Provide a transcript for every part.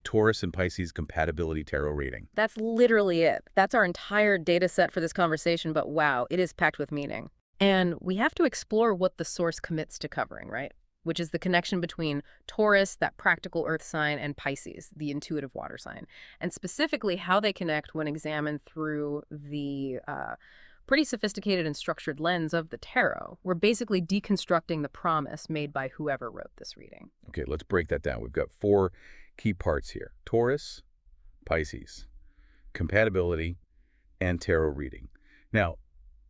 Taurus and Pisces compatibility tarot reading. That's literally it. That's our entire data set for this conversation, but wow, it is packed with meaning. And we have to explore what the source commits to covering, right? Which is the connection between Taurus, that practical earth sign, and Pisces, the intuitive water sign, and specifically how they connect when examined through the pretty sophisticated and structured lens of the tarot. We're basically deconstructing the promise made by whoever wrote this reading. Okay, let's break that down. We've got 4 key parts here. Taurus, Pisces, compatibility, and tarot reading. Now,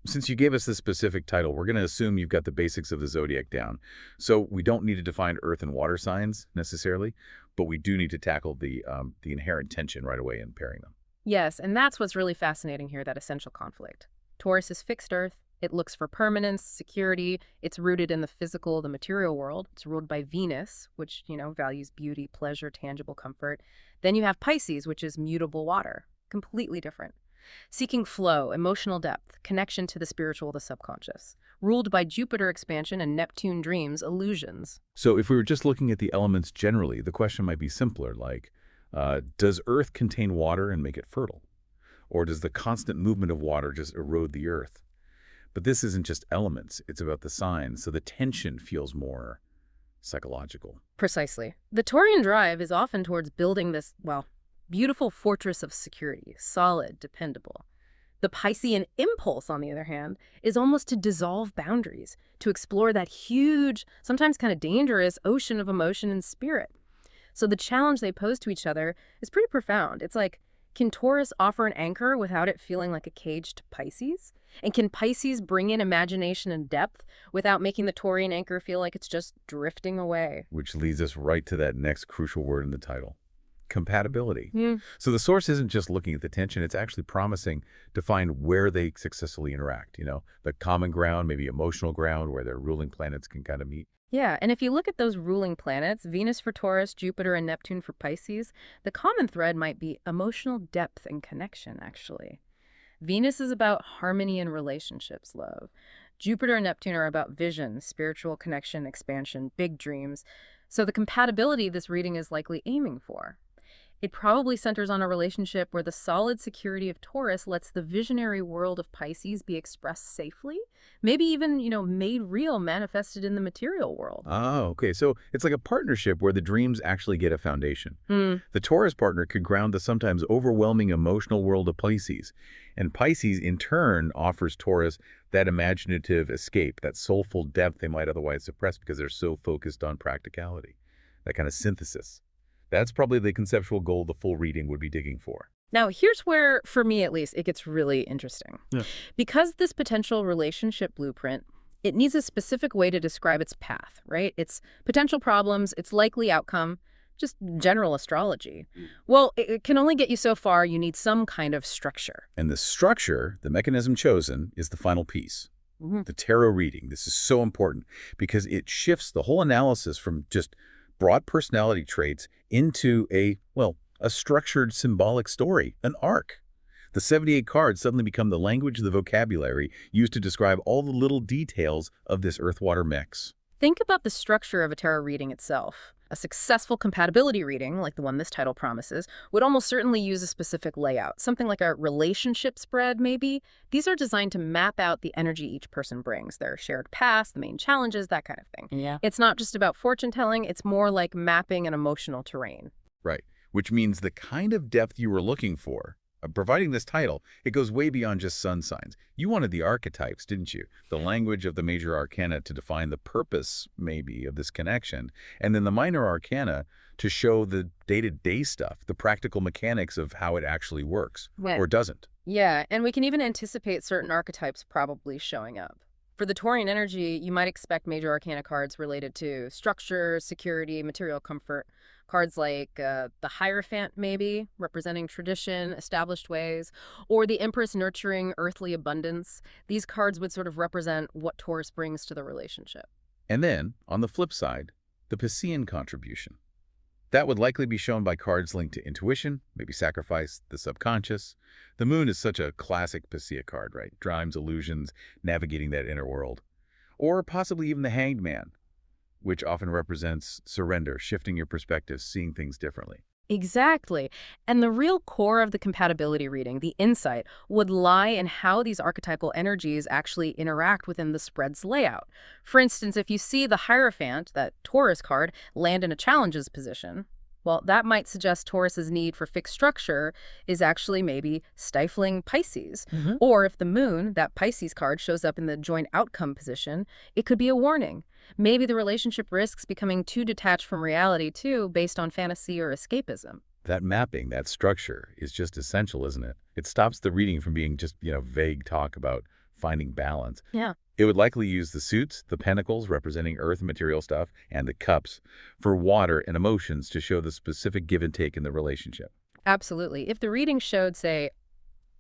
since you gave us this specific title, we're going to assume you've got the basics of the zodiac down. So we don't need to define earth and water signs necessarily, but we do need to tackle the inherent tension right away in pairing them. Yes, and that's what's really fascinating here, that essential conflict. Taurus is fixed earth. It looks for permanence, security. It's rooted in the physical, the material world. It's ruled by Venus, which, values beauty, pleasure, tangible comfort. Then you have Pisces, which is mutable water. Completely different. Seeking flow, emotional depth, connection to the spiritual, the subconscious. Ruled by Jupiter expansion and Neptune dreams, illusions. So if we were just looking at the elements generally, the question might be simpler, like, does Earth contain water and make it fertile? Or does the constant movement of water just erode the Earth? But this isn't just elements, it's about the signs, so the tension feels more psychological. Precisely. The Taurian drive is often towards building this, beautiful fortress of security, solid, dependable. The Piscean impulse, on the other hand, is almost to dissolve boundaries, to explore that huge, sometimes kind of dangerous ocean of emotion and spirit. So the challenge they pose to each other is pretty profound. It's like, can Taurus offer an anchor without it feeling like a cage to Pisces? And can Pisces bring in imagination and depth without making the Taurian anchor feel like it's just drifting away? Which leads us right to that next crucial word in the title. Compatibility. Mm. So the source isn't just looking at the tension, it's actually promising to find where they successfully interact, the common ground, maybe emotional ground, where their ruling planets can kind of meet. Yeah, and if you look at those ruling planets, Venus for Taurus, Jupiter and Neptune for Pisces, the common thread might be emotional depth and connection, actually. Venus is about harmony and relationships, love. Jupiter and Neptune are about vision, spiritual connection, expansion, big dreams. So the compatibility this reading is likely aiming for. It probably centers on a relationship where the solid security of Taurus lets the visionary world of Pisces be expressed safely, maybe even, made real, manifested in the material world. Oh, okay. So it's like a partnership where the dreams actually get a foundation. Mm. The Taurus partner could ground the sometimes overwhelming emotional world of Pisces. And Pisces, in turn, offers Taurus that imaginative escape, that soulful depth they might otherwise suppress because they're so focused on practicality. That kind of synthesis. That's probably the conceptual goal the full reading would be digging for. Now, here's where, for me at least, it gets really interesting. Yeah. Because this potential relationship blueprint, it needs a specific way to describe its path, right? Its potential problems, its likely outcome, just general astrology. Well, it can only get you so far. You need some kind of structure. And the structure, the mechanism chosen, is the final piece. Mm-hmm. The tarot reading. This is so important because it shifts the whole analysis from just broad personality traits into a structured symbolic story, an arc. The 78 cards suddenly become the language, the vocabulary used to describe all the little details of this earth-water mix. Think about the structure of a tarot reading itself. A successful compatibility reading, like the one this title promises, would almost certainly use a specific layout, something like a relationship spread, maybe. These are designed to map out the energy each person brings, their shared past, the main challenges, that kind of thing. Yeah. It's not just about fortune telling, it's more like mapping an emotional terrain. Right, which means the kind of depth you were looking for, providing this title, it goes way beyond just sun signs. You wanted the archetypes, didn't you? The language of the major arcana to define the purpose, maybe, of this connection. And then the minor arcana to show the day-to-day stuff, the practical mechanics of how it actually works, or doesn't. Yeah, and we can even anticipate certain archetypes probably showing up. For the Taurian energy, you might expect major arcana cards related to structure, security, material comfort. Cards like the Hierophant, maybe, representing tradition, established ways, or the Empress nurturing earthly abundance. These cards would sort of represent what Taurus brings to the relationship. And then, on the flip side, the Piscean contribution. That would likely be shown by cards linked to intuition, maybe sacrifice, the subconscious. The moon is such a classic Pisces card, right? Drives, illusions, navigating that inner world. Or possibly even the Hanged Man, which often represents surrender, shifting your perspective, seeing things differently. Exactly. And the real core of the compatibility reading, the insight, would lie in how these archetypal energies actually interact within the spread's layout. For instance, if you see the Hierophant, that Taurus card, land in a challenges position, well, that might suggest Taurus's need for fixed structure is actually maybe stifling Pisces. Hmm. Or if the Moon, that Pisces card, shows up in the joint outcome position, it could be a warning. Maybe the relationship risks becoming too detached from reality, too, based on fantasy or escapism. That mapping, that structure is just essential, isn't it? It stops the reading from being just, vague talk about finding balance. Yeah. It would likely use the suits, the pentacles representing earth and material stuff, and the cups for water and emotions to show the specific give and take in the relationship. Absolutely. If the reading showed, say,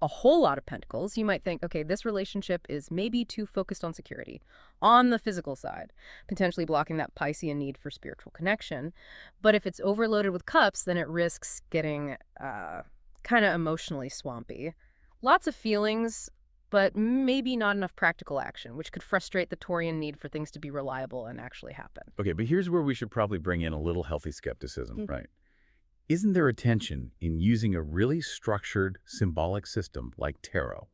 a whole lot of pentacles, you might think, okay, this relationship is maybe too focused on security, on the physical side, potentially blocking that Piscean need for spiritual connection. But if it's overloaded with cups, then it risks getting kind of emotionally swampy. Lots of feelings, but maybe not enough practical action, which could frustrate the Taurian need for things to be reliable and actually happen. Okay, but here's where we should probably bring in a little healthy skepticism, right? Isn't there a tension in using a really structured symbolic system like tarot,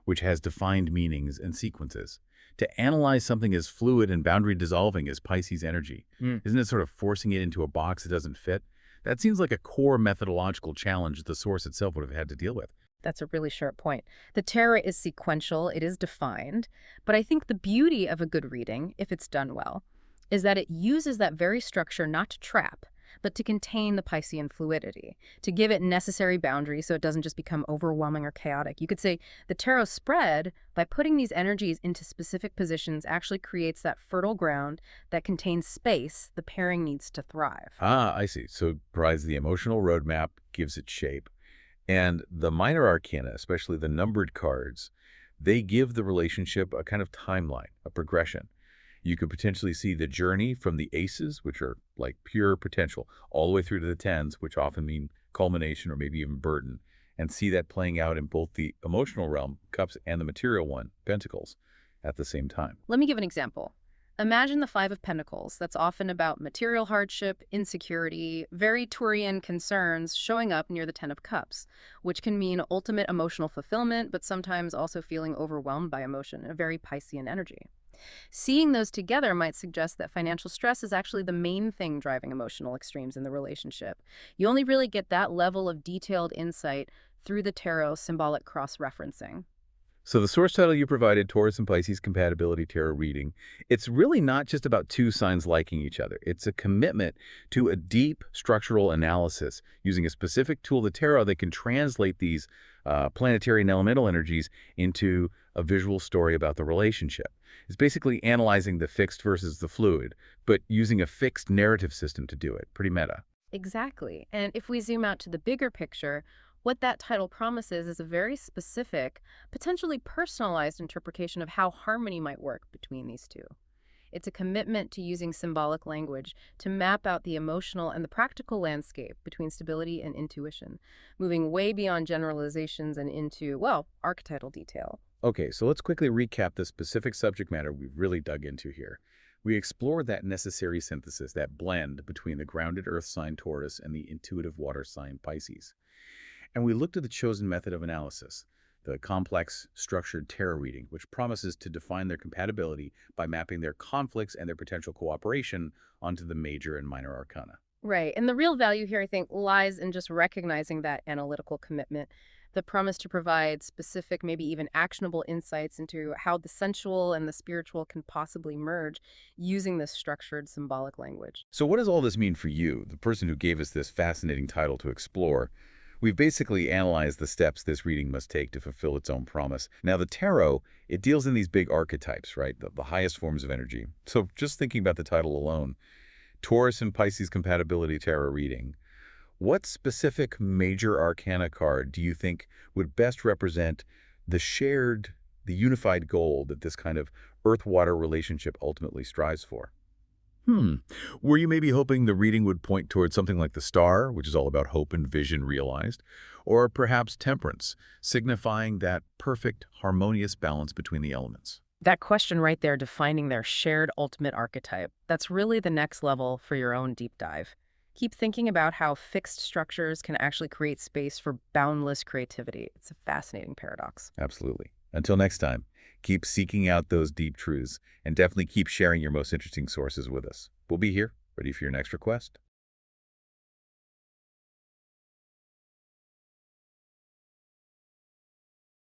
which has defined meanings and sequences, to analyze something as fluid and boundary dissolving as Pisces energy? Isn't it sort of forcing it into a box that doesn't fit? That seems like a core methodological challenge the source itself would have had to deal with. That's a really sharp point. The tarot is sequential, it is defined, but I think the beauty of a good reading, if it's done well, is that it uses that very structure not to trap, but to contain the Piscean fluidity, to give it necessary boundaries so it doesn't just become overwhelming or chaotic. You could say the tarot spread, by putting these energies into specific positions, actually creates that fertile ground that contains space the pairing needs to thrive. Ah, I see. So it provides the emotional roadmap, gives it shape. And the minor arcana, especially the numbered cards, they give the relationship a kind of timeline, a progression. You could potentially see the journey from the aces, which are like pure potential, all the way through to the tens, which often mean culmination or maybe even burden, and see that playing out in both the emotional realm, cups, and the material one, pentacles, at the same time. Let me give an example. Imagine the Five of Pentacles. That's often about material hardship, insecurity, very Turian concerns showing up near the Ten of Cups, which can mean ultimate emotional fulfillment, but sometimes also feeling overwhelmed by emotion, a very Piscean energy. Seeing those together might suggest that financial stress is actually the main thing driving emotional extremes in the relationship. You only really get that level of detailed insight through the tarot symbolic cross-referencing. So the source title you provided, Taurus and Pisces Compatibility Tarot Reading, it's really not just about two signs liking each other. It's a commitment to a deep structural analysis using a specific tool, the tarot, that can translate these planetary and elemental energies into a visual story about the relationship. It's basically analyzing the fixed versus the fluid, but using a fixed narrative system to do it. Pretty meta. Exactly. And if we zoom out to the bigger picture, what that title promises is a very specific, potentially personalized interpretation of how harmony might work between these two. It's a commitment to using symbolic language to map out the emotional and the practical landscape between stability and intuition, moving way beyond generalizations and into, well, archetypal detail. Okay, so let's quickly recap the specific subject matter we've really dug into here. We explored that necessary synthesis, that blend between the grounded earth sign Taurus and the intuitive water sign Pisces. And we looked at the chosen method of analysis, the complex, structured tarot reading, which promises to define their compatibility by mapping their conflicts and their potential cooperation onto the major and minor arcana. Right. And the real value here, I think, lies in just recognizing that analytical commitment, the promise to provide specific, maybe even actionable insights into how the sensual and the spiritual can possibly merge using this structured symbolic language. So what does all this mean for you, the person who gave us this fascinating title to explore? We've basically analyzed the steps this reading must take to fulfill its own promise. Now, the tarot, it deals in these big archetypes, right? The highest forms of energy. So just thinking about the title alone, Taurus and Pisces Compatibility Tarot Reading, what specific major arcana card do you think would best represent the unified goal that this kind of earth-water relationship ultimately strives for? Were you maybe hoping the reading would point towards something like the star, which is all about hope and vision realized, or perhaps temperance, signifying that perfect, harmonious balance between the elements? That question right there, defining their shared ultimate archetype, that's really the next level for your own deep dive. keep thinking about how fixed structures can actually create space for boundless creativity. It's a fascinating paradox. Absolutely. Until next time, keep seeking out those deep truths and definitely keep sharing your most interesting sources with us. We'll be here, ready for your next request.